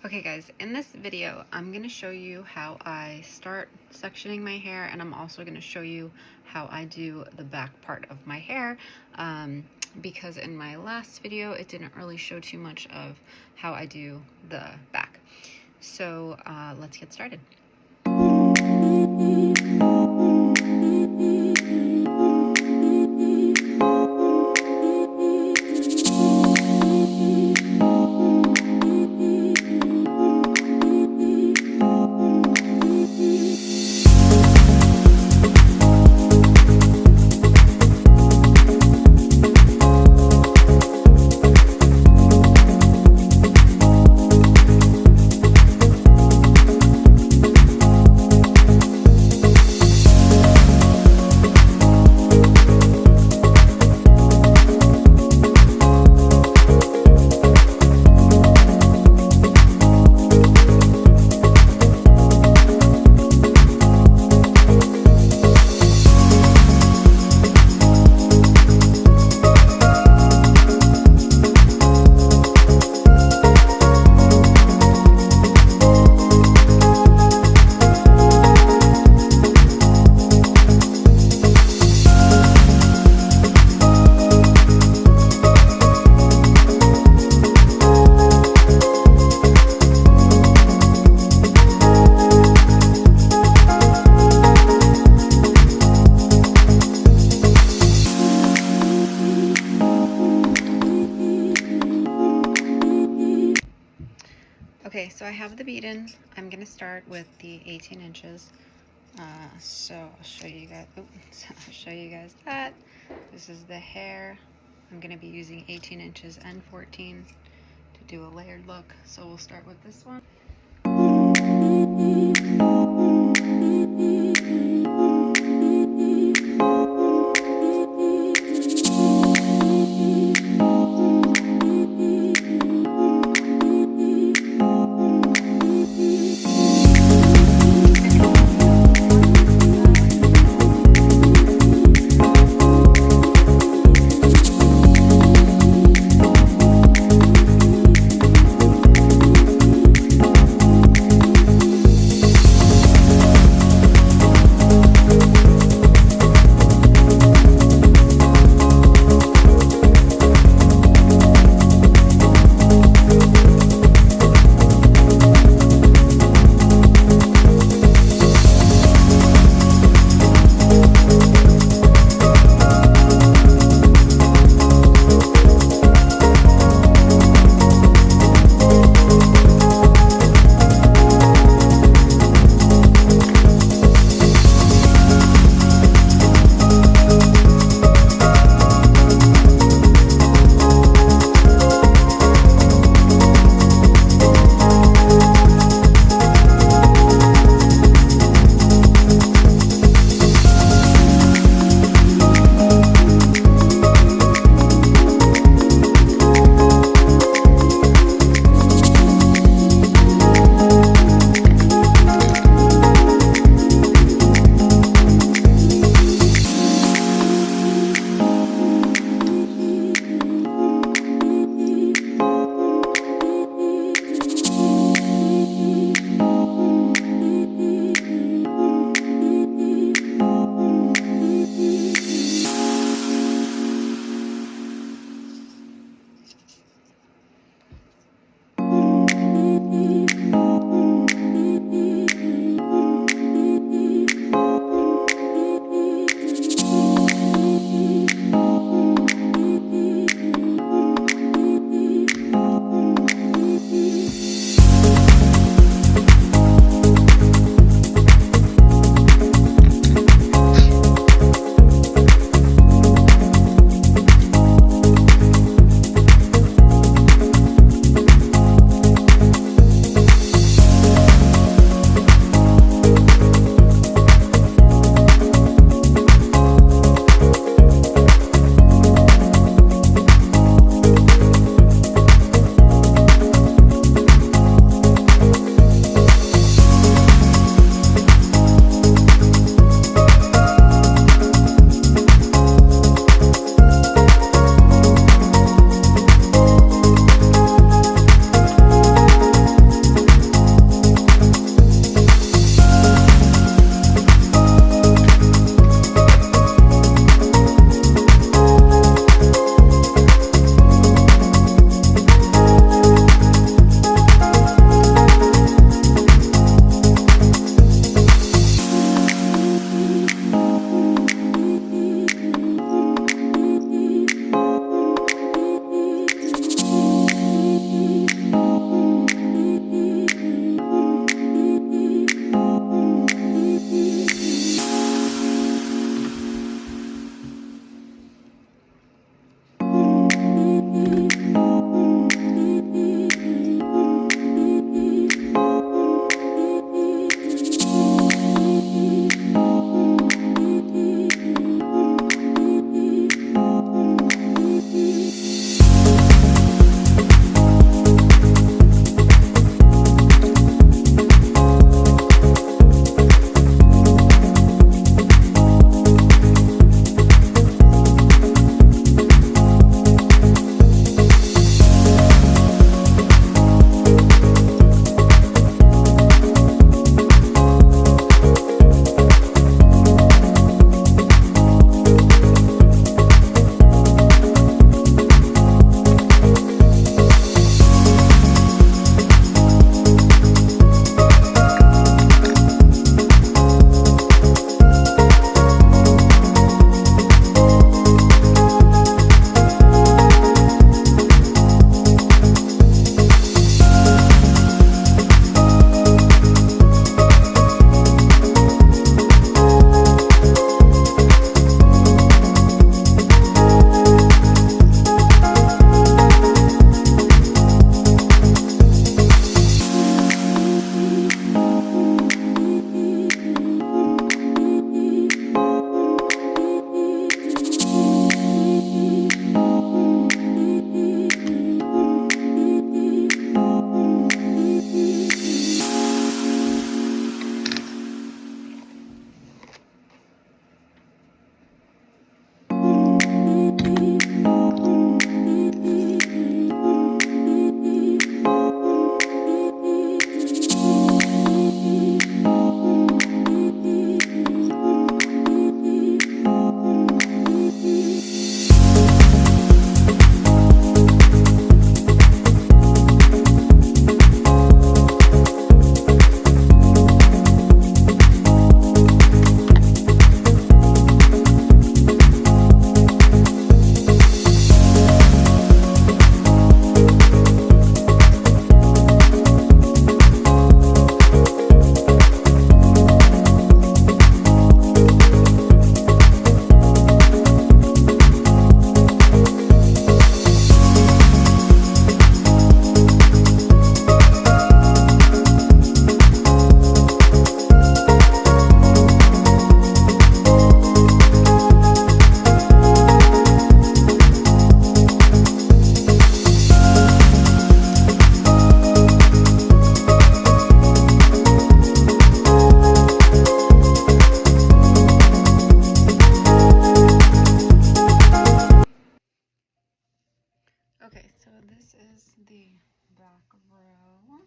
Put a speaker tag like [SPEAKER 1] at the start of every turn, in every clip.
[SPEAKER 1] Okay guys, in this video I'm going to show you how I start sectioning my hair, and I'm also going to show you how I do the back part of my hair, because in my last video it didn't really show too much of how I do the back. So let's get started. Okay, so I have the bead-in. I'm going to start with the 18 inches. So I'll show you guys. I'll show you guys that. This is the hair. I'm going to be using 18 inches and 14 to do a layered look. So we'll start with this one. back row,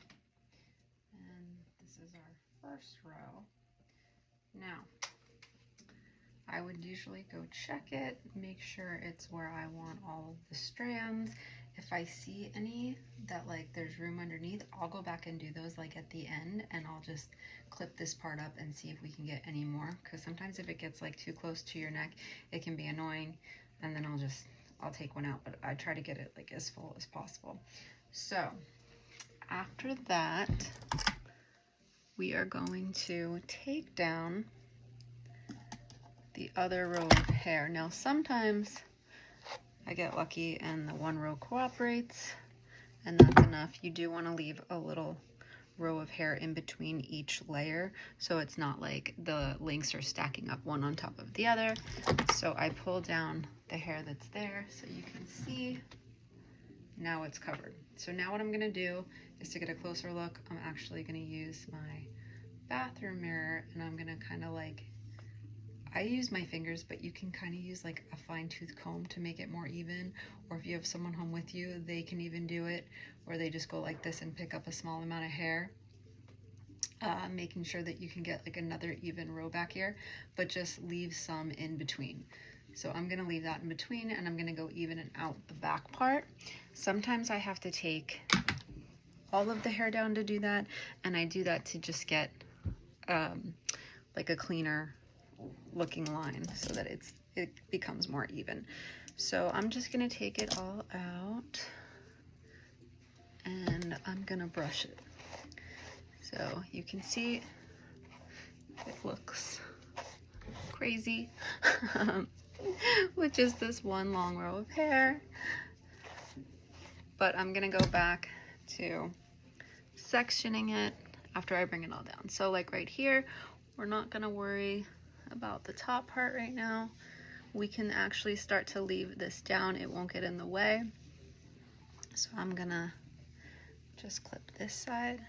[SPEAKER 1] and this is our first row. Now, I would usually go check it, make sure it's where I want all of the strands. If I see any that like there's room underneath, I'll go back and do those like at the end, and I'll just clip this part up and see if we can get any more, because sometimes if it gets like too close to your neck, it can be annoying, and then I'll take one out, but I try to get it like as full as possible. So after that, we are going to take down the other row of hair. Now sometimes I get lucky and the one row cooperates, and that's enough. You do want to leave a little row of hair in between each layer, so it's not like the lengths are stacking up one on top of the other. So I pull down the hair that's there so you can see. Now it's covered. So now what I'm going to do is, to get a closer look, I'm actually going to use my bathroom mirror, and I'm going to kind of like, I use my fingers, but you can kind of use like a fine tooth comb to make it more even, or if you have someone home with you, they can even do it, or they just go like this and pick up a small amount of hair, making sure that you can get like another even row back here, but just leave some in between. So I'm gonna leave that in between, and I'm gonna go even and out the back part. Sometimes I have to take all of the hair down to do that, and I do that to just get like a cleaner looking line so that it becomes more even. So I'm just gonna take it all out, and I'm gonna brush it. So you can see it looks crazy with just this one long row of hair. But I'm gonna go back to sectioning it after I bring it all down. So like right here, we're not gonna worry about the top part right now. We can actually start to leave this down. It won't get in the way. So I'm gonna just clip this side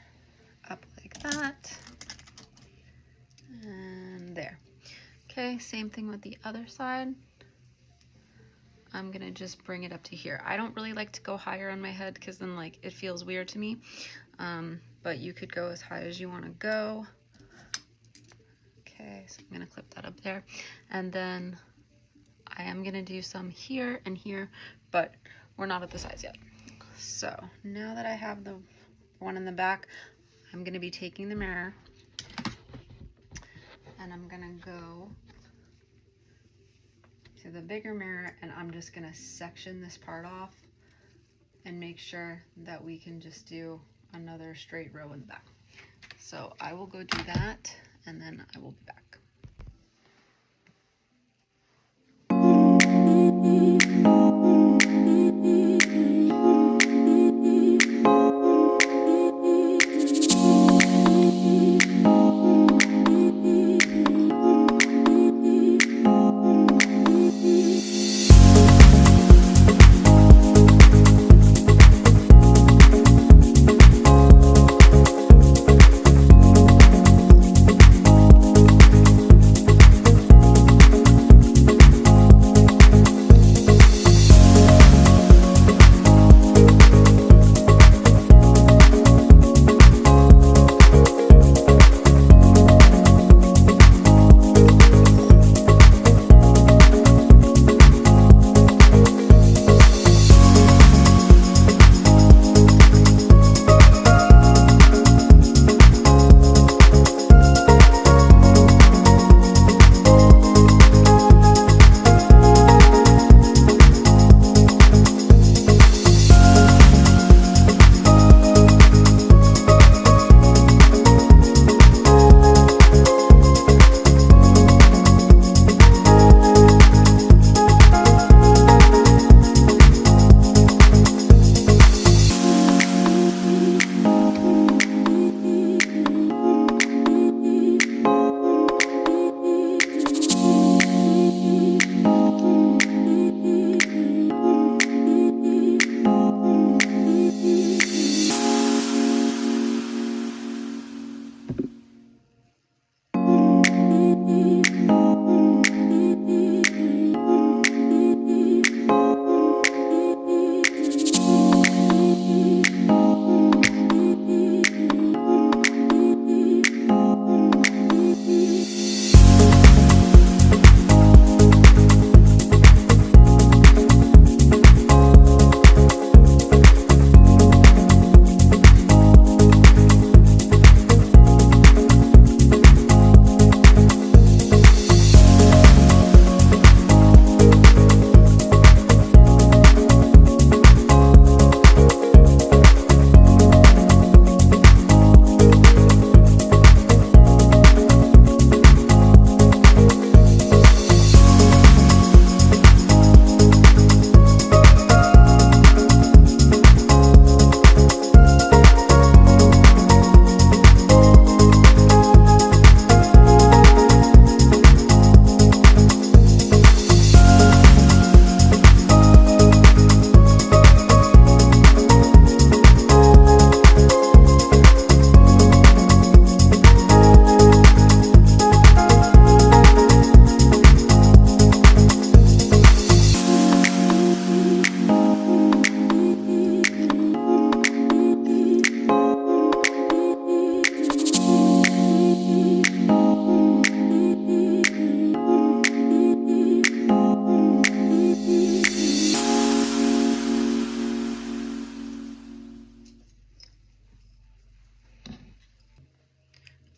[SPEAKER 1] up like that, and there. Okay, same thing with the other side. I'm gonna just bring it up to here. I don't really like to go higher on my head because then like it feels weird to me, but you could go as high as you want to go. Okay, so I'm gonna clip that up there, and then I am gonna do some here and here, but we're not at the size yet. So now that I have the one in the back, I'm gonna be taking the mirror, and I'm gonna go to the bigger mirror, and I'm just gonna section this part off and make sure that we can just do another straight row in the back. So I will go do that, and then I will be back.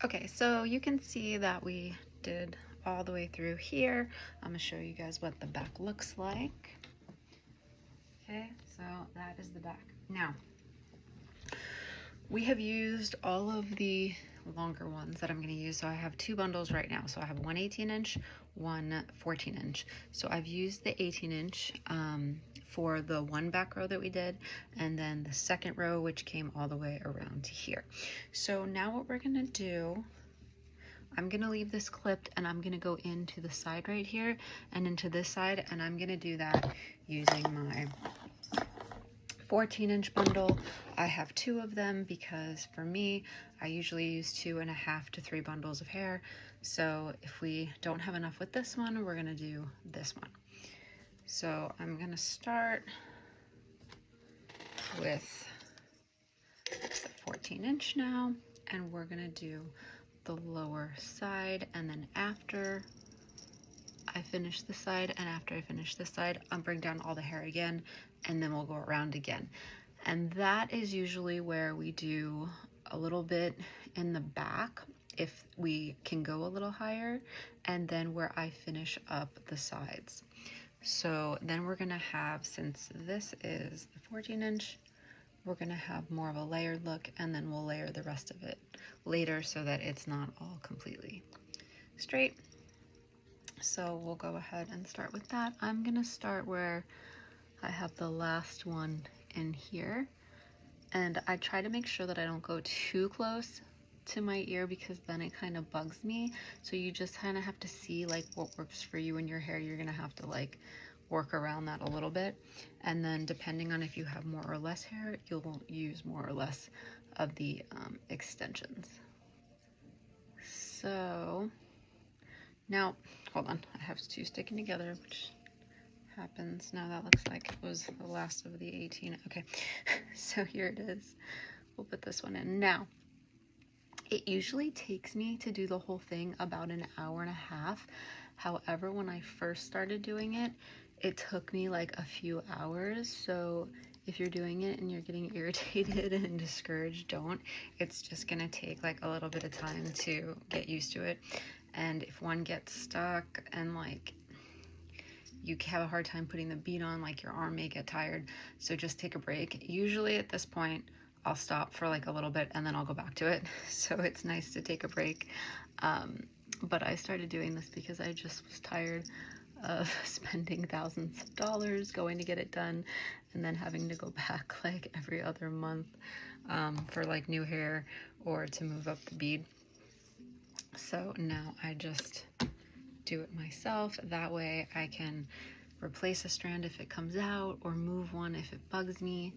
[SPEAKER 1] Okay, so you can see that we did all the way through here. I'm gonna show you guys what the back looks like. Okay, so that is the back. Now, we have used all of the longer ones that I'm going to use. So I have two bundles right now. So I have one 18-inch, one 14-inch. So I've used the 18-inch for the one back row that we did, and then the second row, which came all the way around to here. So now what we're going to do, I'm going to leave this clipped, and I'm going to go into the side right here and into this side, and I'm going to do that using my 14-inch bundle. I have two of them because for me, I usually use 2.5 to 3 bundles of hair. So if we don't have enough with this one, we're gonna do this one. So I'm gonna start with the 14-inch now, and we're gonna do the lower side, and then after I finish this side, and after I finish this side, I'll bring down all the hair again, and then we'll go around again. And that is usually where we do a little bit in the back, if we can go a little higher, and then where I finish up the sides. So then we're gonna have, since this is the 14-inch, we're gonna have more of a layered look, and then we'll layer the rest of it later so that it's not all completely straight. So we'll go ahead and start with that. I'm gonna start where I have the last one in here, and I try to make sure that I don't go too close to my ear because then it kind of bugs me. So you just kind of have to see like what works for you in your hair. You're gonna have to like work around that a little bit, and then depending on if you have more or less hair, you'll use more or less of the extensions. So now, hold on, I have two sticking together, which happens. Now that looks like it was the last of the 18. Okay, so here it is. We'll put this one in. Now, it usually takes me to do the whole thing about an hour and a half. However, when I first started doing it, it took me like a few hours. So if you're doing it and you're getting irritated and discouraged, don't. It's just gonna take like a little bit of time to get used to it. And if one gets stuck and like you have a hard time putting the bead on, like your arm may get tired, so just take a break. Usually at this point, I'll stop for like a little bit and then I'll go back to it. So it's nice to take a break. But I started doing this because I just was tired of spending thousands of dollars going to get it done and then having to go back like every other month for like new hair or to move up the bead. So now I just do it myself. That way I can replace a strand if it comes out or move one if it bugs me.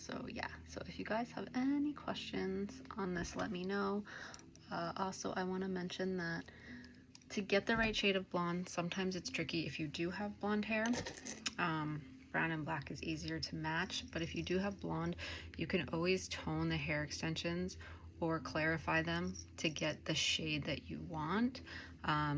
[SPEAKER 1] So yeah, so if you guys have any questions on this, let me know. Also, I want to mention that to get the right shade of blonde, sometimes it's tricky if you do have blonde hair. Brown and black is easier to match, but if you do have blonde, you can always tone the hair extensions or clarify them to get the shade that you want.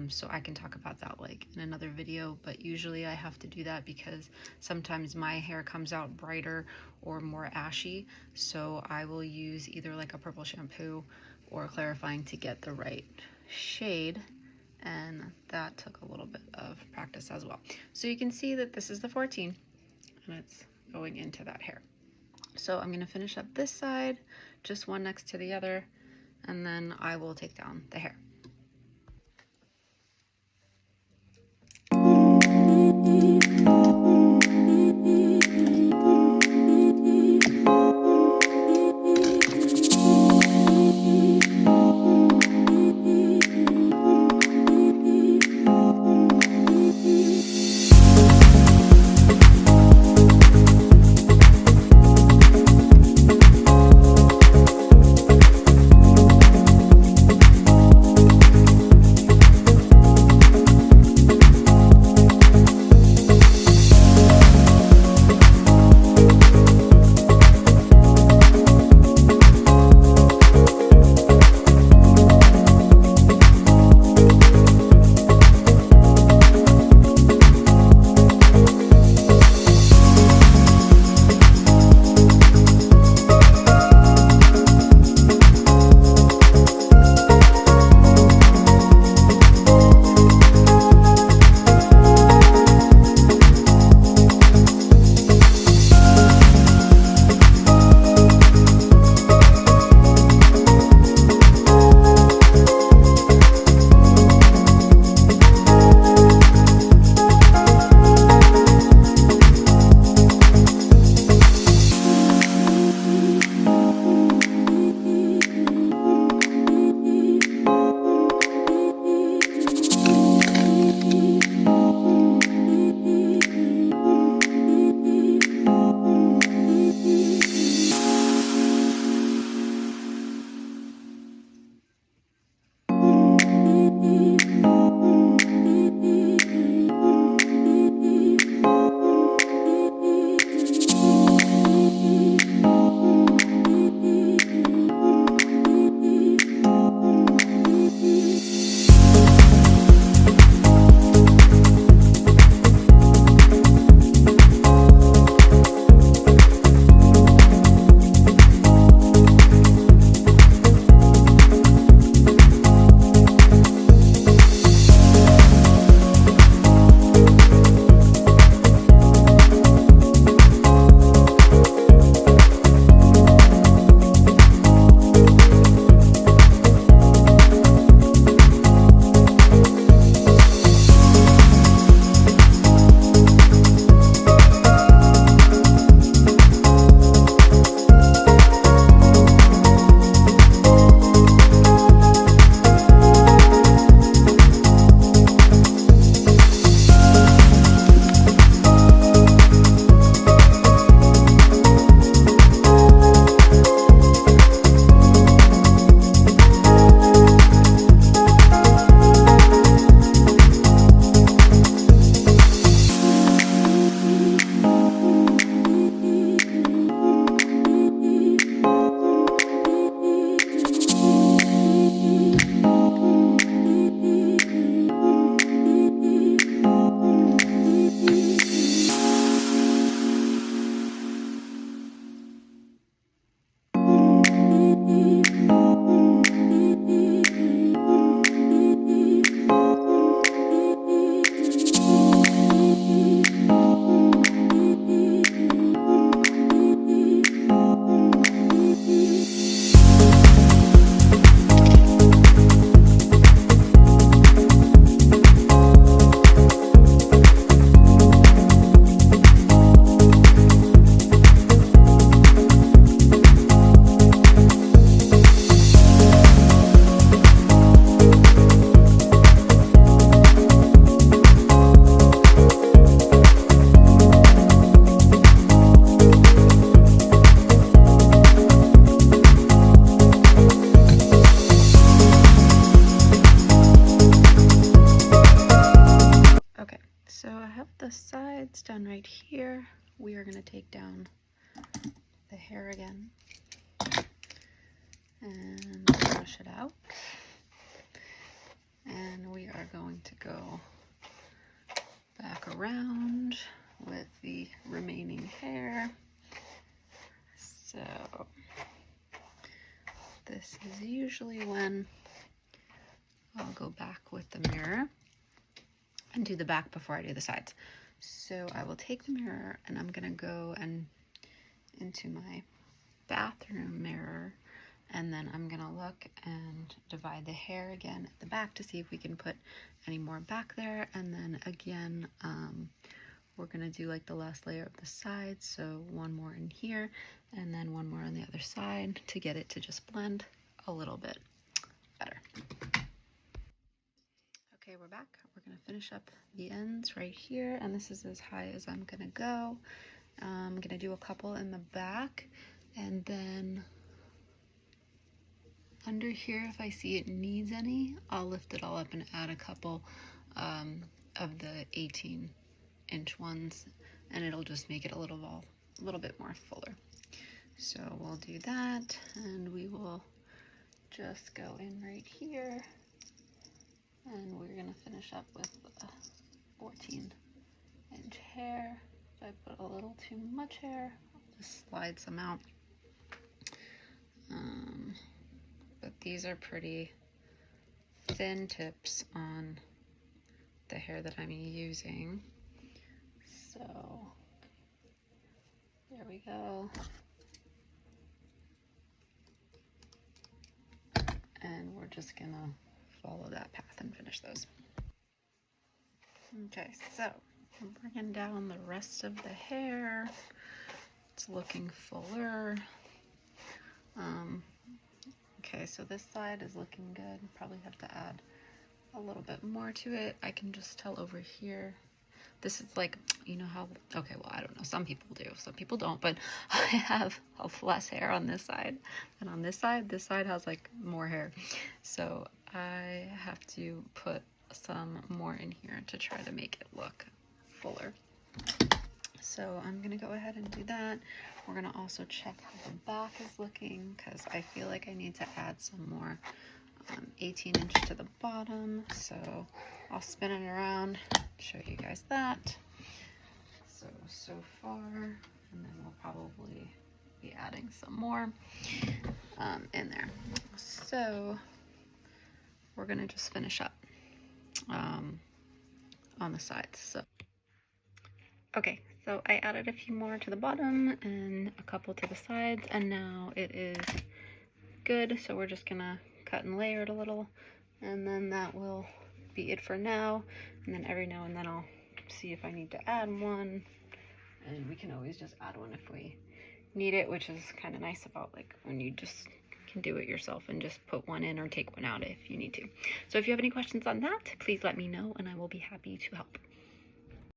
[SPEAKER 1] So I can talk about that like in another video, but usually I have to do that because sometimes my hair comes out brighter or more ashy. So I will use either like a purple shampoo or clarifying to get the right shade. And that took a little bit of practice as well. So you can see that this is the 14 and it's going into that hair. So I'm gonna finish up this side, just one next to the other, and then I will take down the hair. going to take down the hair again and brush it out. And we are going to go back around with the remaining hair. So this is usually when I'll go back with the mirror and do the back before I do the sides. So I will take the mirror and I'm gonna go and into my bathroom mirror, and then I'm gonna look and divide the hair again at the back to see if we can put any more back there. And then again, we're gonna do like the last layer of the side, so one more in here and then one more on the other side to get it to just blend a little bit better. Okay, we're back. We're gonna finish up the ends right here, and this is as high as I'm gonna go. I'm gonna do a couple in the back, and then under here, if I see it needs any, I'll lift it all up and add a couple of the 18-inch ones, and it'll just make it a little bit more fuller. So we'll do that, and we will just go in right here, and we're gonna finish up with a 14-inch hair. If I put a little too much hair, I'll just slide some out. But these are pretty thin tips on the hair that I'm using. So there we go. And we're just gonna follow that path and finish those. Okay, so I'm bringing down the rest of the hair. It's looking fuller. Okay, so this side is looking good. Probably have to add a little bit more to it. I can just tell over here. This is like, you know how, okay, well, I don't know. Some people do, some people don't, but I have less hair on this side than on this side. This side has like more hair. So I have to put some more in here to try to make it look fuller. So I'm gonna go ahead and do that. We're gonna also check how the back is looking, because I feel like I need to add some more 18-inch to the bottom. So I'll spin it around, show you guys that. So far, and then we'll probably be adding some more in there. So we're gonna just finish up on the sides. So okay, so I added a few more to the bottom and a couple to the sides, and now it is good. So we're just gonna cut and layer it a little, and then that will be it for now. And then every now and then I'll see if I need to add one, and we can always just add one if we need it, which is kind of nice about like when you just can do it yourself and just put one in or take one out if you need to. So if you have any questions on that, please let me know and I will be happy to help.